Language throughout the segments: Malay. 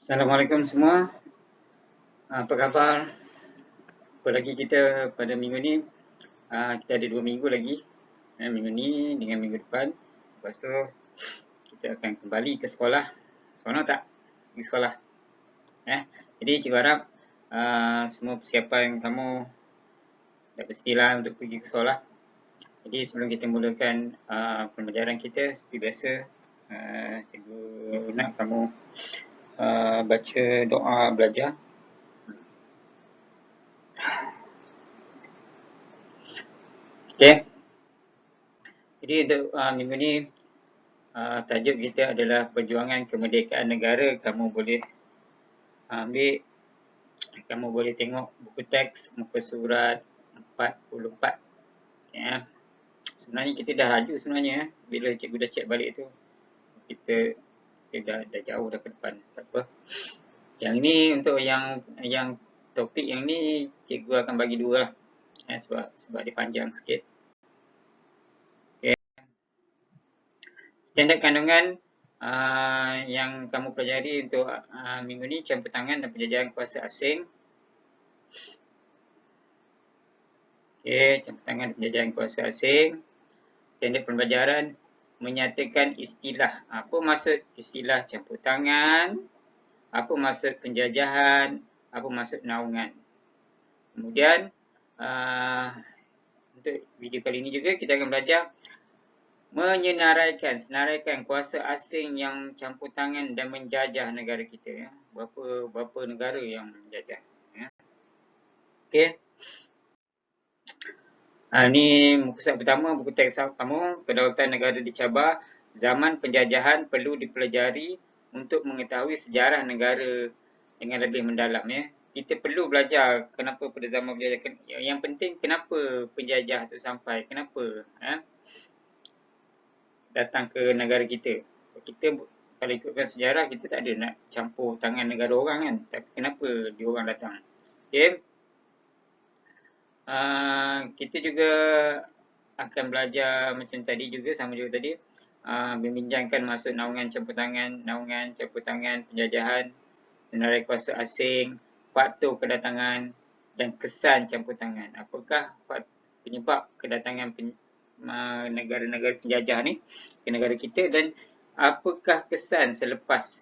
Assalamualaikum semua. Apa khabar? Apa lagi kita pada minggu ni? Kita ada 2 minggu lagi. Minggu ni dengan minggu depan. Lepas tu kita akan kembali ke sekolah. Seronok tak pergi sekolah? Jadi cikgu harap semua persiapan kamu dah bersedia untuk pergi ke sekolah. Jadi sebelum kita mulakan pembelajaran kita seperti biasa, cikgu nak kamu baca doa belajar. Okey. Jadi untuk minggu ni tajuk kita adalah perjuangan kemerdekaan negara. Kamu boleh kamu boleh tengok buku teks muka surat 44. Ya. Sebenarnya kita dah laju sebenarnya. Bila cikgu dah check balik tu, kita dah jauh dah ke depan. Tak apa. Yang ni untuk yang topik yang ni cikgu akan bagi dua lah. Sebab dia panjang sikit. Okay. Standard kandungan yang kamu pelajari untuk minggu ni, campur tangan dan penjajahan kuasa asing. Okey, campur tangan dan penjajahan kuasa asing. Standard pembelajaran menyatakan istilah. Apa maksud istilah campur tangan? Apa maksud penjajahan? Apa maksud naungan? Kemudian untuk video kali ini juga kita akan belajar senaraikan kuasa asing yang campur tangan dan menjajah negara kita. Ya. Berapa negara yang menjajah. Ya. Okey. Ini muka surat pertama, buku teks kamu. Kedaulatan negara dicabar. Zaman penjajahan perlu dipelajari untuk mengetahui sejarah negara dengan lebih mendalam. Ya. Kita perlu belajar kenapa pada zaman penjajahan. Yang penting kenapa penjajah tu sampai. Kenapa datang ke negara kita. Kita kalau ikutkan sejarah, kita tak ada nak campur tangan negara orang kan. Tapi kenapa dia orang datang. Okay. Kita juga akan belajar macam tadi juga, sama juga tadi. Membincangkan maksud naungan campur tangan, penjajahan, senarai kuasa asing, faktor kedatangan dan kesan campur tangan. Apakah penyebab kedatangan negara-negara penjajah ni ke negara kita dan apakah kesan selepas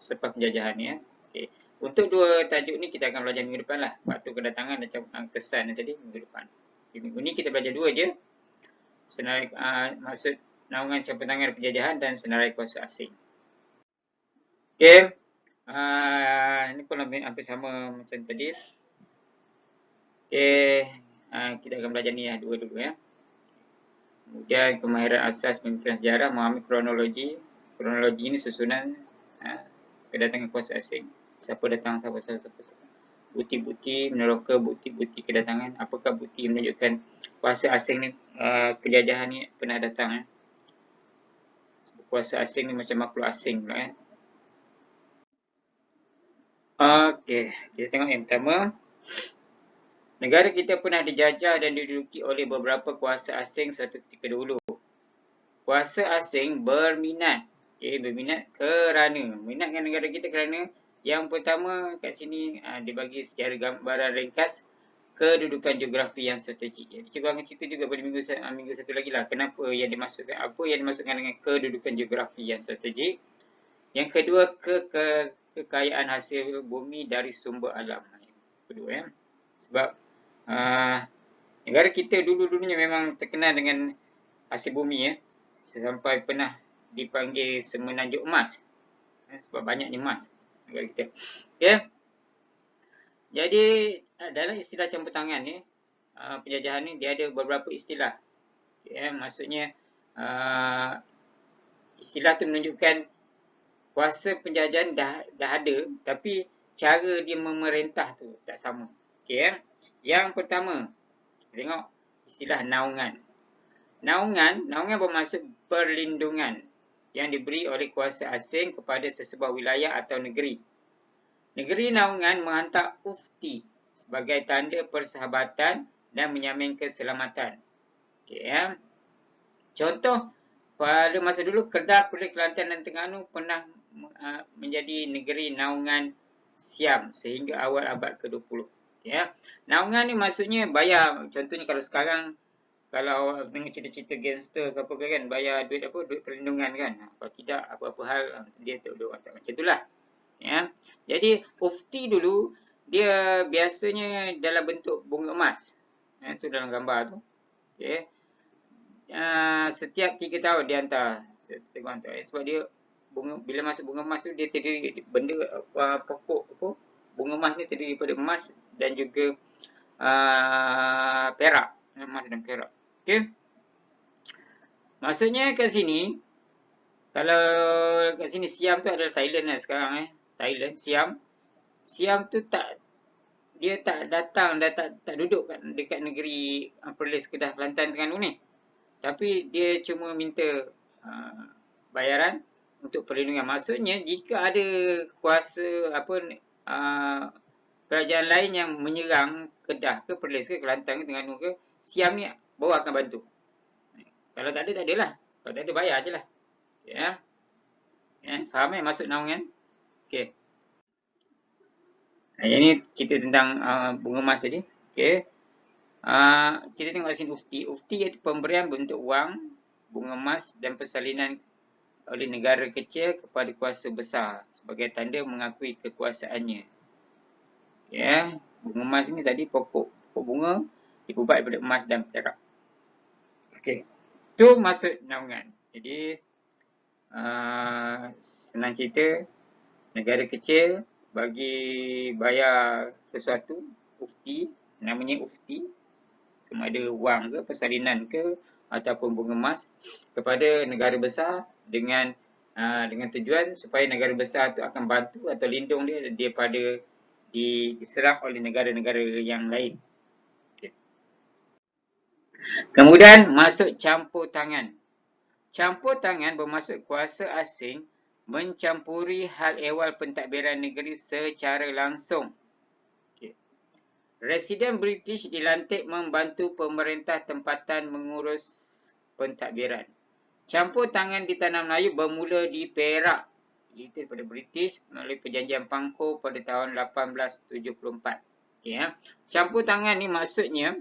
penjajahan ni. Okay. Untuk dua tajuk ni kita akan belajar minggu depan lah. Faktor kedatangan dan kesan tadi minggu depan. Okay, minggu ni kita belajar dua je. Senarai maksud naungan campur tangan penjajahan dan senarai kuasa asing. Okay. Ini pun hampir sama macam tadi. Okay. Kita akan belajar ni lah dua dulu ya. Kemudian kemahiran asas pemikiran sejarah, memahami kronologi. Kronologi ini susunan kedatangan kuasa asing. Siapa datang, siapa. Bukti-bukti, meneroka bukti-bukti kedatangan. Apakah bukti menunjukkan kuasa asing ni, penjajahan ni pernah datang. Kuasa asing ni macam makhluk asing pula kan. Okey, kita tengok yang pertama. Negara kita pernah dijajah dan diduduki oleh beberapa kuasa asing suatu ketika dahulu. Kuasa asing berminat. Berminat kerana minatkan negara kita kerana yang pertama kat sini dibagi secara gambaran ringkas kedudukan geografi yang strategik. Jadi cikgu akan cerita juga pada minggu satu lagi lah kenapa apa yang dimaksudkan dengan kedudukan geografi yang strategik. Yang kedua kekayaan hasil bumi dari sumber alam. Kedua ya. Sebab negara kita dulu-dulunya memang terkenal dengan hasil bumi ya. Sampai pernah dipanggil semenanjung emas. Sebab banyaknya emas negara kita. Okay. Jadi dalam istilah campur tangan ni, penjajahan ni dia ada beberapa istilah. Okay. Maksudnya istilah tu menunjukkan kuasa penjajahan dah ada, tapi cara dia memerintah tu tak sama. Okay. Yang pertama, tengok istilah naungan. Naungan bermaksud perlindungan yang diberi oleh kuasa asing kepada sesebuah wilayah atau negeri. Negeri naungan menghantar ufti sebagai tanda persahabatan dan menjamin keselamatan. Okay, ya. Contoh, pada masa dulu Kedah, Perlis, Kelantan dan Terengganu pernah menjadi negeri naungan Siam sehingga awal abad ke-20. Ya. Naungan ni maksudnya bayar. Contohnya kalau sekarang, kalau awak tengok cerita-cerita gangster ke apa kan, bayar duit apa, duit perlindungan kan. Kalau tidak, apa-apa hal, dia tak ada orang tak macam itulah. Ya. Jadi ufti dulu dia biasanya dalam bentuk bunga emas. Itu dalam gambar tu. Okey. Setiap 3 tahun dia hantar. Tengok hantar. Sebab dia bunga, bila masuk bunga emas tu dia terdiri benda pokok apa? Bunga emas ni terdiri daripada emas dan juga perak. Emas dan perak. Okey. Maksudnya kat sini, kalau kat sini Siam tu adalah Thailand lah sekarang Thailand, Siam. Siam tu dia tak datang, tak duduk dekat negeri Perlis, Kedah, Kelantan, Terengganu ni. Tapi dia cuma minta bayaran untuk perlindungan. Maksudnya jika ada kuasa kerajaan lain yang menyerang Kedah ke, Perlis ke, Kelantan ke, Terengganu ke, Siam ni baru akan bantu. Kalau tak ada, tak adalah. Kalau tak ada, bayar je lah. Ya. Faham maksud naungan? Okey. Yang ni cerita tentang bunga emas tadi. Okey. Kita tengok sini ufti. Ufti iaitu pemberian bentuk wang, bunga emas dan persalinan oleh negara kecil kepada kuasa besar sebagai tanda mengakui kekuasaannya. Ya. Bunga emas ni tadi pokok bunga dibuat daripada emas dan perak. Okey. Itu maksud naungan. Jadi senang cerita, negara kecil bagi bayar sesuatu, ufti, namanya ufti, sama ada wang ke, persalinan ke, ataupun bunga emas kepada negara besar dengan tujuan supaya negara besar tu akan bantu atau lindung dia daripada diserang oleh negara-negara yang lain. Okay. Kemudian masuk campur tangan. Campur tangan bermaksud kuasa asing mencampuri hal ehwal pentadbiran negeri secara langsung. Okay. Residen British dilantik membantu pemerintah tempatan mengurus pentadbiran. Campur tangan di tanah Melayu bermula di Perak, iaitu daripada British melalui perjanjian Pangkor pada tahun 1874. Okay, campur tangan ni maksudnya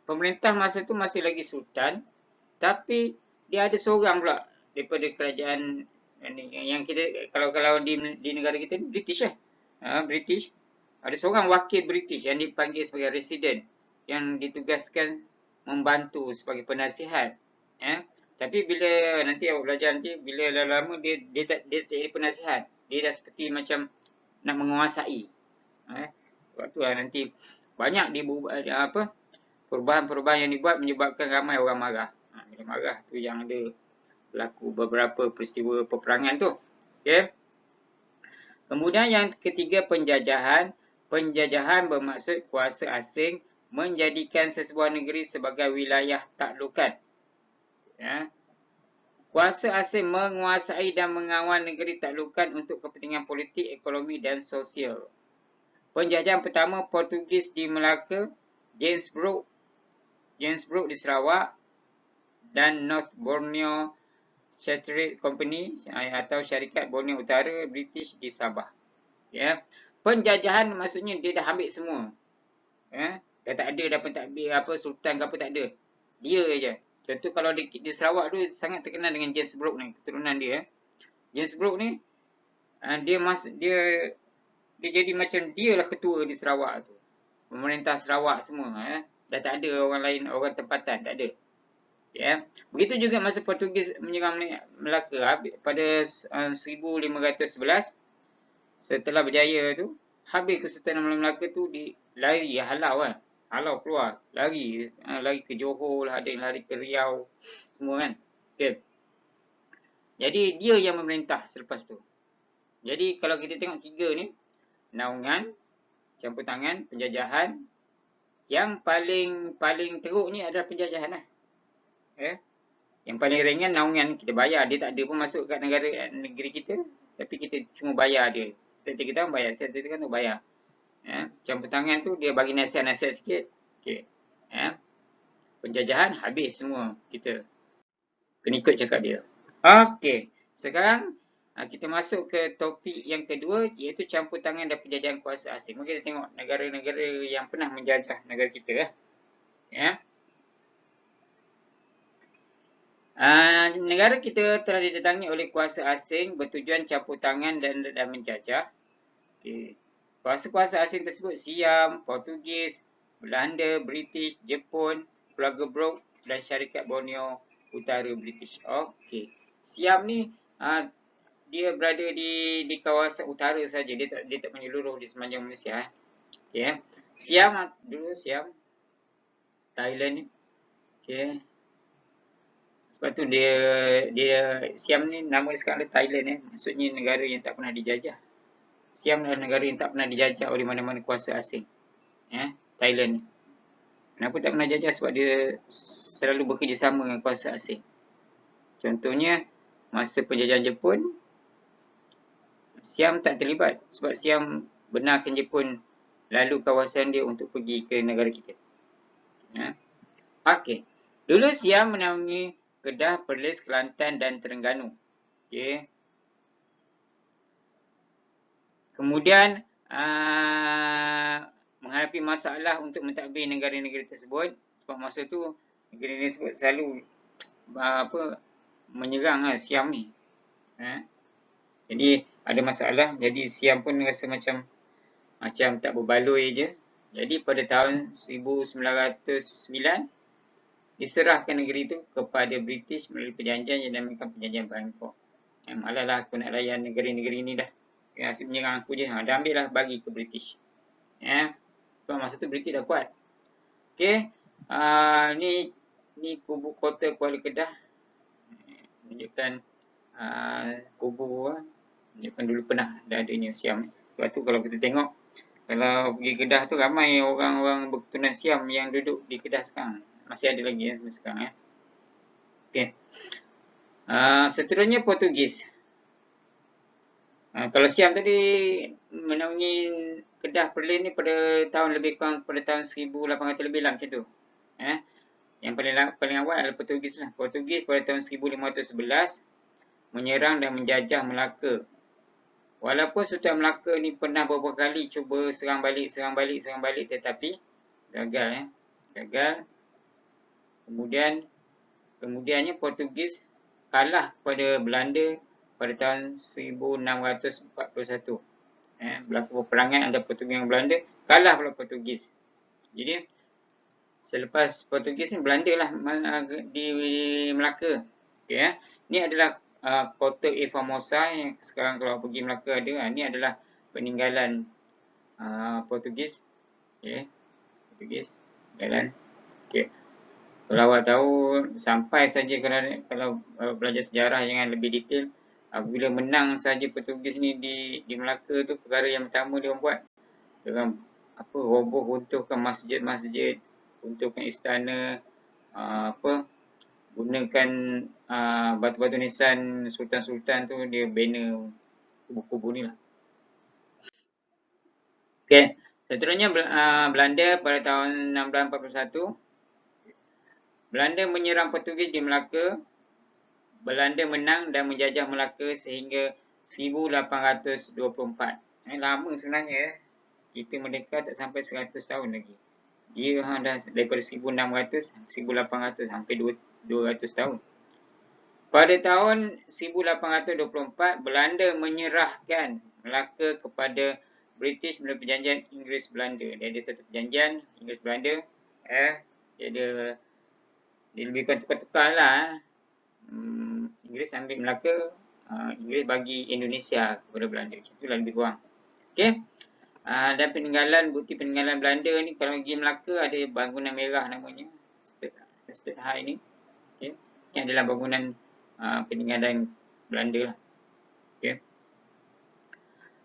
pemerintah masa tu masih lagi sultan, tapi dia ada seorang pula daripada kerajaan yang kita, kalau di negara kita ni British British, ada seorang wakil British yang dipanggil sebagai resident yang ditugaskan membantu sebagai penasihat. Tapi bila nanti awak belajar nanti, bila lama-lama dia tak jadi penasihat, dia dah seperti macam nak menguasai. Sebab tu nanti banyak perubahan-perubahan yang dibuat menyebabkan ramai orang marah. Bila marah tu yang ada berlaku beberapa peristiwa peperangan tu. Okay. Kemudian yang ketiga, penjajahan. Penjajahan bermaksud kuasa asing menjadikan sesebuah negeri sebagai wilayah taklukan. Ya. Kuasa asing menguasai dan mengawal negeri taklukan untuk kepentingan politik, ekonomi dan sosial. Penjajahan pertama Portugis di Melaka, James Brooke di Sarawak dan North Borneo Chartered Company atau Syarikat Borneo Utara British di Sabah. Ya. Penjajahan maksudnya dia dah ambil semua. Dah tak ada, dah pentadbir sultan ke apa, tak ada. Dia aja. Contoh kalau di Sarawak tu sangat terkenal dengan James Brooke ni, keturunan dia. James Brooke ni dia jadi macam dia lah ketua di Sarawak tu. Pemerintah Sarawak semua. Dah tak ada orang lain, orang tempatan. Tak ada. Ya. Begitu juga masa Portugis menyerang Melaka pada 1511. Setelah berjaya tu, habis Kesultanan Melaka tu halau keluar. Lari ke Johor lah, ada yang lari ke Riau. Semua kan. Okay. Jadi dia yang memerintah selepas tu. Jadi kalau kita tengok tiga ni, naungan, campur tangan, penjajahan. Yang paling teruk ni adalah penjajahan lah. Yang paling ringan naungan, kita bayar. Dia tak ada pun masuk kat negeri kita. Tapi kita cuma bayar dia. Setiap 3 tahun bayar. Setiap 3 tahun tu bayar. Campur tangan tu dia bagi nasihat-nasihat sikit. Okay. Penjajahan habis semua kita. Kena ikut cakap dia. Okey, sekarang kita masuk ke topik yang kedua, iaitu campur tangan dan penjajahan kuasa asing. Mari kita tengok negara-negara yang pernah menjajah negara kita. Ya. Negara kita telah didatangi oleh kuasa asing bertujuan campur tangan dan menjajah. Okay. Kuasa-kuasa asing tersebut Siam, Portugis, Belanda, British, Jepun, Keluarga Brooke dan syarikat Borneo Utara British. Okey. Siam ni dia berada di kawasan utara saja. Dia tak menyeluruh di semenanjung Malaysia. Okey. Siam dulu Thailand ni. Okey. Sebab tu dia Siam ni nama dia sekarang Thailand. Maksudnya negara yang tak pernah dijajah. Siam adalah negara yang tak pernah dijajah oleh mana-mana kuasa asing. Thailand ni. Kenapa tak pernah jajah? Sebab dia selalu bekerjasama dengan kuasa asing. Contohnya, masa penjajahan Jepun, Siam tak terlibat sebab Siam benarkan Jepun lalu kawasan dia untuk pergi ke negara kita. Okey. Dulu Siam menaungi Kedah, Perlis, Kelantan dan Terengganu. Okey. Kemudian menghadapi masalah untuk mentadbir negara-negara tersebut sebab masa tu negara-negara tersebut selalu menyerang Siam ni. Jadi ada masalah, jadi Siam pun rasa macam tak berbaloi je. Jadi pada tahun 1909 diserahkan negeri itu kepada British melalui perjanjian yang dinamakan Perjanjian Bangkok. Malah lah aku nak layan negeri-negeri ni dah. Asyik menyerang aku je. Dah ambil lah bagi ke British. Sebab masa tu British dah kuat. Okey. Ni kubu kota Kuala Kedah. Menunjukkan kubu. Menunjukkan dulu pernah dah adanya Siam. Sebab tu kalau kita tengok, kalau pergi Kedah tu ramai orang-orang berketurunan Siam yang duduk di Kedah sekarang. Masih ada lagi sampai sekarang. Okey. Seterusnya Portugis. Kalau Siam tadi menaungi Kedah Perlis ni pada tahun lebih kurang pada tahun 1800 lebih lah macam tu. Yang paling awal adalah Portugis lah. Portugis pada tahun 1511 menyerang dan menjajah Melaka. Walaupun Sultan Melaka ni pernah beberapa kali cuba serang balik tetapi gagal. Gagal. Kemudiannya Portugis kalah kepada Belanda pada tahun 1641. Berlaku peperangan antara Portugis dan Belanda, kalah pula Portugis. Jadi selepas Portugis ni Belanda lah di Melaka. Okay, ni adalah kota Formosa yang sekarang kalau pergi Melaka ada. Ni adalah peninggalan Portugis. Okay. Portugis peninggalan. Okay. Kalau awak tahu, sampai saja kalau belajar sejarah jangan lebih detail. Bila menang saja Portugis ni di Melaka tu, perkara yang pertama dia buat dengan roboh, runtuhkan masjid-masjid, runtuhkan istana, gunakan batu-batu nisan sultan-sultan tu, dia bina kubu-kubu ni lah. Okey, seterusnya Belanda pada tahun 1641. Belanda menyerang Portugis di Melaka. Belanda menang dan menjajah Melaka sehingga 1824. Lama sebenarnya. Kita merdeka tak sampai 100 tahun lagi. Dia dah daripada 1600, 1800, hampir 200 tahun. Pada tahun 1824, Belanda menyerahkan Melaka kepada British melalui perjanjian Inggeris-Belanda. Dia ada satu perjanjian Inggeris-Belanda. Dia lebih kurang tukar-tukar lah. Inggeris ambil Melaka, Inggeris bagi Indonesia kepada Belanda. Macam tu lah lebih kurang. Okey. Dan bukti peninggalan Belanda ni, kalau pergi Melaka ada bangunan merah namanya. State High ni. Okay. Ini adalah bangunan peninggalan Belanda lah. Okay.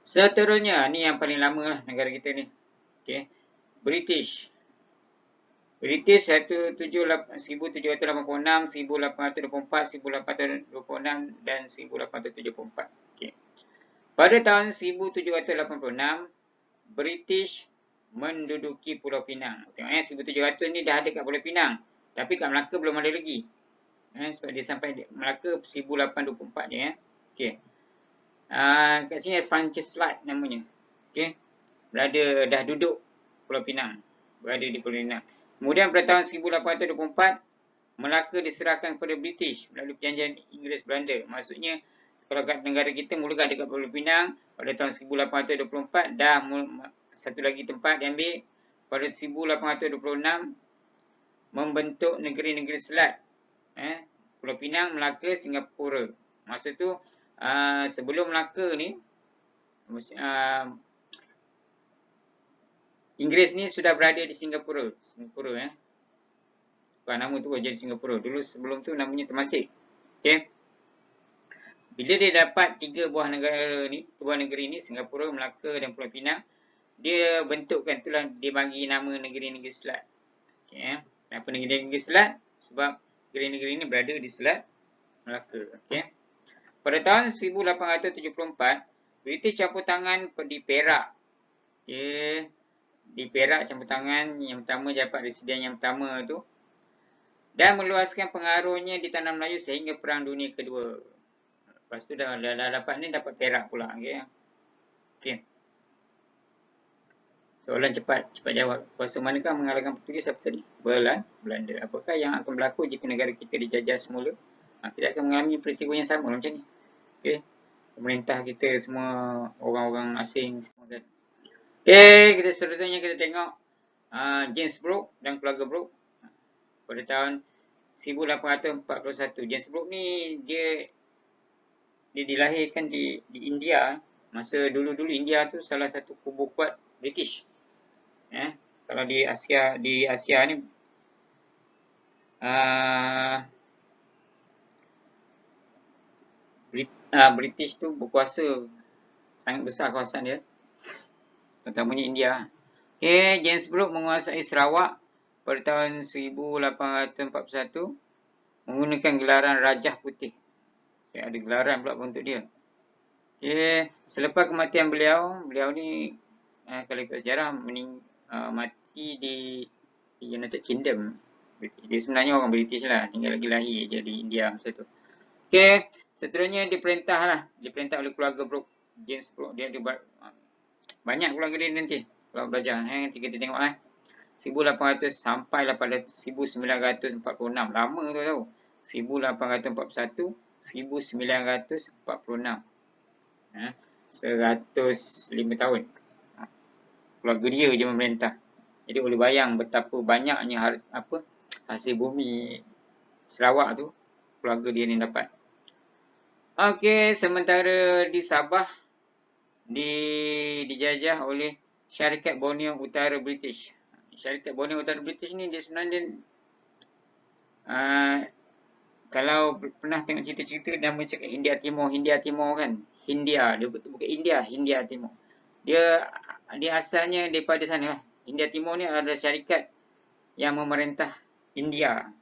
Seterusnya, ni yang paling lama lah negara kita ni. Okay. British 1786, 1824, 1826 dan 1874. Okay. Pada tahun 1786, British menduduki Pulau Pinang. Tengok 1700 ni dah ada kat Pulau Pinang. Tapi kat Melaka belum ada lagi. Sebab dia sampai Melaka 1824 je. Okey. Kat sini Francis Slide namanya. Okey. Dah duduk Pulau Pinang. Berada di Pulau Pinang. Kemudian pada tahun 1824, Melaka diserahkan kepada British melalui perjanjian Inggeris-Belanda. Maksudnya, kalau kat negara kita mulakan dekat Pulau Pinang pada tahun 1824, dah satu lagi tempat diambil pada 1826 membentuk negeri-negeri selat. Pulau Pinang, Melaka, Singapura. Masa tu, sebelum Melaka ni, Inggeris ni sudah berada di Singapura. Bukan nama tu jadi Singapura. Dulu sebelum tu namanya Temasek. Okey. Bila dia dapat 3 buah negeri ni, Singapura, Melaka dan Pulau Pinang, dia bentukkan itulah, dia bagi nama negeri-negeri selat. Okey. Kenapa negeri-negeri selat? Sebab negeri-negeri ini berada di Selat Melaka. Okey. Pada tahun 1874, British campur tangan di Perak. Okey. Di Perak campur tangan yang pertama, dapat residen yang pertama tu, dan meluaskan pengaruhnya di tanah Melayu sehingga Perang Dunia Kedua. Lepas tu dah dapat ni, dapat Perak pula. Okey. Soalan cepat jawab. Kuasa manakah mengalahkan Portugis apa tadi? Belanda. Apakah yang akan berlaku jika negara kita dijajah semula? Kita akan mengalami peristiwa yang sama macam ni. Okey. Pemerintah kita semua orang-orang asing semua kan. Okey, seterusnya kita tengok James Brooke dan keluarga Brooke. Pada tahun 1841. James Brooke ni dia dilahirkan di India. Masa dulu-dulu India tu salah satu kubu kuat British. Kalau di Asia ni British tu berkuasa sangat besar kawasan dia, terutamanya India. Okey, James Brooke menguasai Sarawak pada tahun 1841 menggunakan gelaran Rajah Putih. Ada gelaran pula untuk dia. Okey, selepas kematian beliau ni kalau ikut sejarah mati di United Kingdom. Dia sebenarnya orang British lah, tinggal lagi lahir je di India masa tu. Okey, seterusnya diperintah oleh keluarga Brooke. James Brooke, dia ada banyak keluarga dia nanti kalau belajar. Nanti kita tengok 1800 sampailah pada 1946. Lama tu tahu. 1841, 1946. 105 tahun. Keluarga dia je memerintah. Jadi boleh bayang betapa banyaknya hasil bumi Sarawak tu keluarga dia ni dapat. Okey, sementara di Sabah dijajah oleh Syarikat Borneo Utara British. Syarikat Borneo Utara British ni dia sebenarnya kalau pernah tengok cerita-cerita nama cakap Hindia Timur kan. Hindia, dia bukan India, Hindia Timur. Dia asalnya daripada sana lah. Hindia Timur ni adalah syarikat yang memerintah India.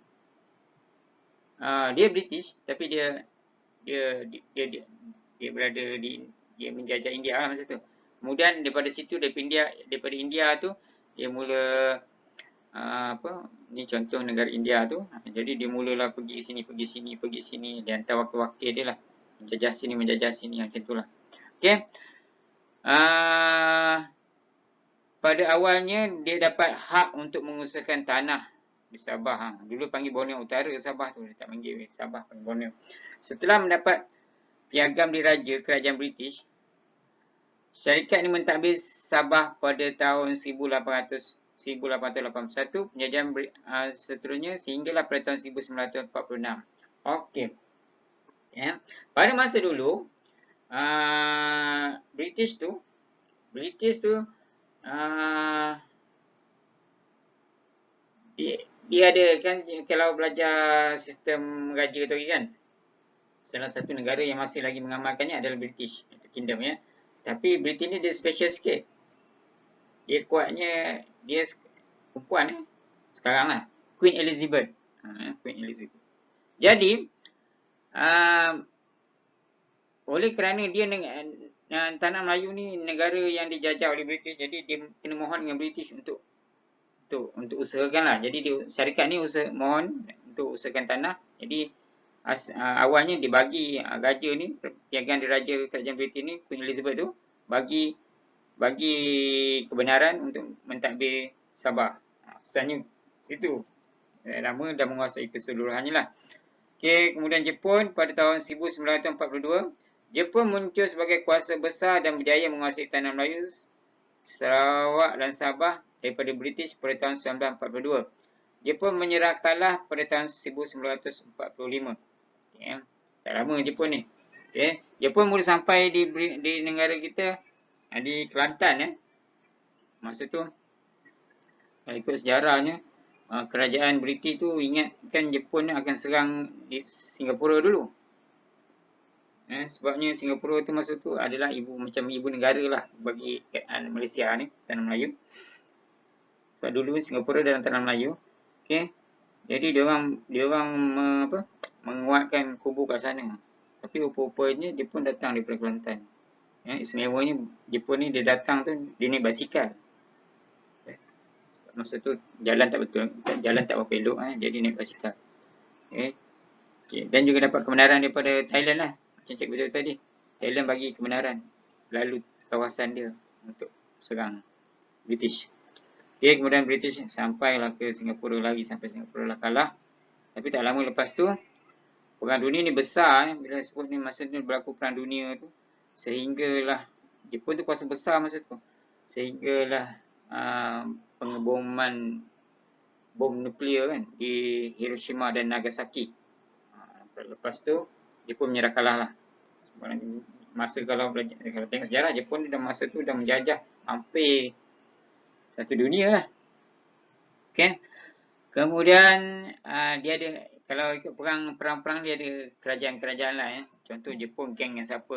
Dia British tapi dia berada dia menjajah India lah masa tu. Kemudian daripada situ, daripada India tu dia mula ni contoh negara India tu. Jadi dia mulalah pergi sini, dia hantar wakil-wakil dia lah, menjajah sini macam tu lah. Okey. Pada awalnya dia dapat hak untuk mengusahakan tanah di Sabah. Dulu panggil Borneo Utara Sabah tu, dia tak panggil Sabah, panggil Borneo. Setelah mendapat piagam diraja kerajaan British, syarikat ini mentadbir Sabah pada tahun 1881, penjajahan seterusnya sehinggalah pada tahun 1946. Okey. Pada masa dulu British tu dia ada kan, kalau belajar sistem raja tu kan, salah satu negara yang masih lagi mengamalkannya adalah British Kingdom ya. Tapi British ni dia special sikit. Dia kuatnya, dia perempuan sekarang lah, Queen Elizabeth. Jadi oleh kerana dia tanah Melayu ni negara yang dijajah oleh British, jadi dia kena mohon dengan British untuk usahakan lah. Jadi syarikat ni mohon untuk usahakan tanah. Jadi awalnya dibagi raja ni, piagaan diraja kerajaan Britain ni, Queen Elizabeth tu bagi kebenaran untuk mentadbir Sabah. Asalnya situ. Lama dah menguasai keseluruhannya lah. Okey, kemudian Jepun pada tahun 1942, Jepun muncul sebagai kuasa besar dan berjaya menguasai tanah Melayu, Sarawak dan Sabah daripada British pada tahun 1942. Jepun menyerah kalah pada tahun 1945. Okay. Tak lama Jepun ni. Okay. Jepun mula sampai di negara kita, di Kelantan. Masa tu, kalau ikut sejarahnya, kerajaan British tu ingatkan Jepun akan serang di Singapura dulu. Sebabnya Singapura tu masa tu adalah macam ibu negara lah bagi Malaysia ni, tanah Melayu. Sebab dulu Singapura dalam tanah Melayu. Okay. Jadi dia orang menguatkan kubu kat sana. Tapi rupa-rupanya Jepun datang daripada Kelantan. Istimewanya Jepun ni dia datang tu dia naik basikal. Masa tu jalan tak betul, jalan tak berapa elok, jadi naik basikal. Okay. Dan juga dapat kebenaran daripada Thailand lah. Macam cik betul tadi. Thailand bagi kebenaran lalu kawasan dia untuk serang British. Okay, kemudian British sampailah ke Singapura lagi, sampai Singapura lah kalah. Tapi tak lama lepas tu, Perang Dunia ni besar. Bila sebut ni masa tu berlaku Perang Dunia tu, sehinggalah Jepun tu kuasa besar masa tu. Sehinggalah pengeboman bom nuklear kan di Hiroshima dan Nagasaki. Lepas tu Jepun menyerah kalah lah. Masa kalau tengok sejarah, Jepun dah masa tu dah menjajah hampir satu dunia lah. Okay. Kemudian dia ada, kalau ikut perang-perang dia ada kerajaan-kerajaan lah. Contoh Jepun geng dengan siapa,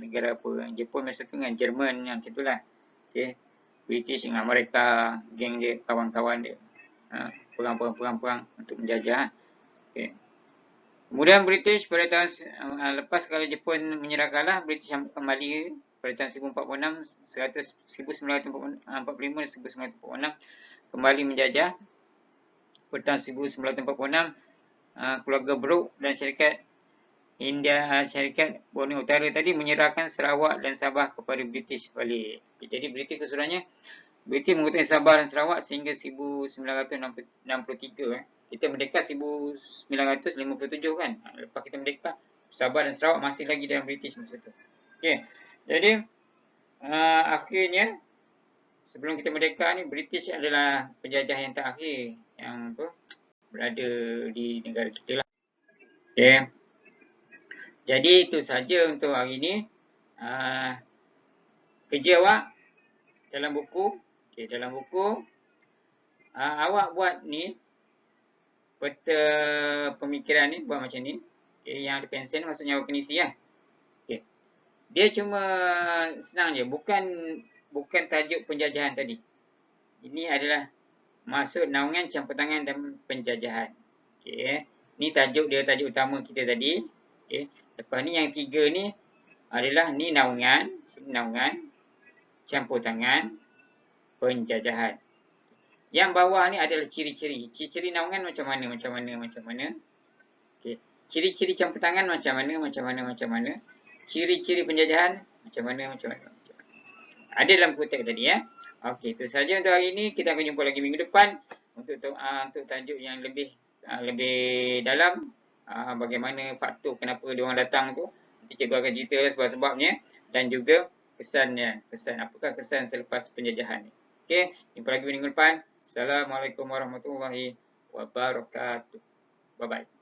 negara apa. Jepun masa tu dengan Jerman yang itulah. Okay. British dengan Amerika, geng dia, kawan-kawan dia. Perang untuk menjajah. Okay. Kemudian British pada tahun lepas kalau Jepun menyerah kalah, British kembali pada tahun 1945 dan 1946 kembali menjajah. Pada tahun 1946 keluarga Brooke dan syarikat Borneo Utara tadi menyerahkan Sarawak dan Sabah kepada British balik. Jadi British keseluruhannya, British menguasai Sabah dan Sarawak sehingga 1963. Kita merdeka 1957 kan. Lepas kita merdeka, Sabah dan Sarawak masih lagi dalam British masa tu. Okey. Jadi akhirnya sebelum kita merdeka ni, British adalah penjajah yang terakhir yang berada di negara kita lah. Okay. Jadi itu saja untuk hari ni. Kerja awak dalam buku. Okay, dalam buku awak buat ni peta pemikiran ni, buat macam ni. Okay, yang ada pensel ni maksudnya awak kena isi lah. Okay. Dia cuma senang je, bukan tajuk penjajahan tadi. Ini adalah maksud naungan, campur tangan dan penjajahan. Okey. Ni tajuk dia, tajuk utama kita tadi. Okey. Lepas ni yang tiga ni adalah ni naungan, campur tangan, penjajahan. Yang bawah ni adalah ciri-ciri. Ciri-ciri naungan macam mana. Okey. Ciri-ciri campur tangan macam mana. Ciri-ciri penjajahan macam mana. Ada dalam kotak tadi ya. Okey, itu saja untuk hari ini. Kita akan jumpa lagi minggu depan untuk tajuk yang lebih dalam, bagaimana faktor kenapa dia orang datang tu. Nanti cikgu akan cerita sebab-sebabnya dan juga kesannya. Apakah kesan selepas penjajahan ni. Okey, jumpa lagi minggu depan. Assalamualaikum warahmatullahi wabarakatuh. Bye bye.